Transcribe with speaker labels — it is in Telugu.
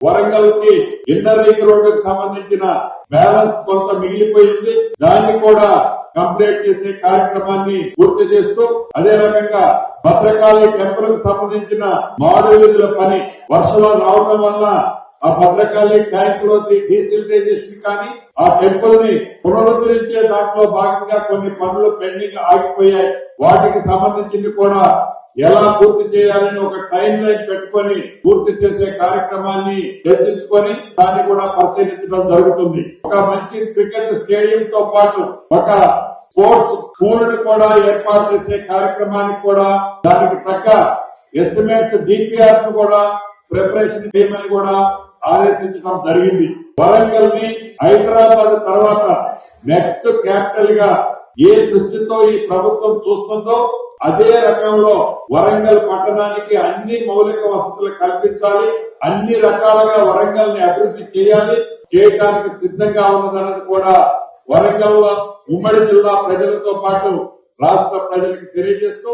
Speaker 1: వరంగల్ కి ఇన్నర్ రింగ్ రోడ్డుకు సంబంధించిన బ్యాలెన్స్ కొంత మిగిలిపోయింది. దాన్ని కూడా కంప్లీట్ చేసే కార్యక్రమాన్ని పూర్తి చేస్తూ అదే రకంగా భద్రకాళి టెంపుల్ కు సంబంధించిన మాడు వీధుల పని వర్షాలు రావడం వల్ల ఆ భద్రకాళి ట్యాంక్ లో డీసిల్టైజేషన్ కానీ ఆ టెంపుల్ ని పునరుద్ధరించే దాంట్లో భాగంగా కొన్ని పనులు పెండింగ్ ఆగిపోయాయి. వాటికి సంబంధించింది కూడా ఎలా పూర్తి చేయాలని ఒక టైం లైన్ పెట్టుకొని పూర్తి చేసే కార్యక్రమాన్ని చర్చించుకొని దాన్ని కూడా పరిశీలించడం జరుగుతుంది. ఒక మంచి క్రికెట్ స్టేడియం తో పాటు ఒక స్పోర్ట్స్ స్కూల్ ని కూడా ఏర్పాటు చేసే కార్యక్రమానికి కూడా దానికి తగ్గ ఎస్టిమేట్స్ డిపిఆర్ ను కూడా ప్రిపరేషన్ చేయమని కూడా ఆదేశించడం జరిగింది. వరంగల్ ని హైదరాబాద్ తర్వాత నెక్స్ట్ క్యాపిటల్ గా ఏ దృష్టితో ఈ ప్రభుత్వం చూస్తుందో అదే రకంలో వరంగల్ పట్టణానికి అన్ని మౌలిక వసతులు కల్పించాలి, అన్ని రకాలుగా వరంగల్ ని అభివృద్ధి చేయాలి, చేయడానికి సిద్ధంగా ఉన్నదన్నది కూడా వరంగల్ ఉమ్మడి జిల్లా ప్రజలతో పాటు రాష్ట్ర ప్రజలకు తెలియజేస్తూ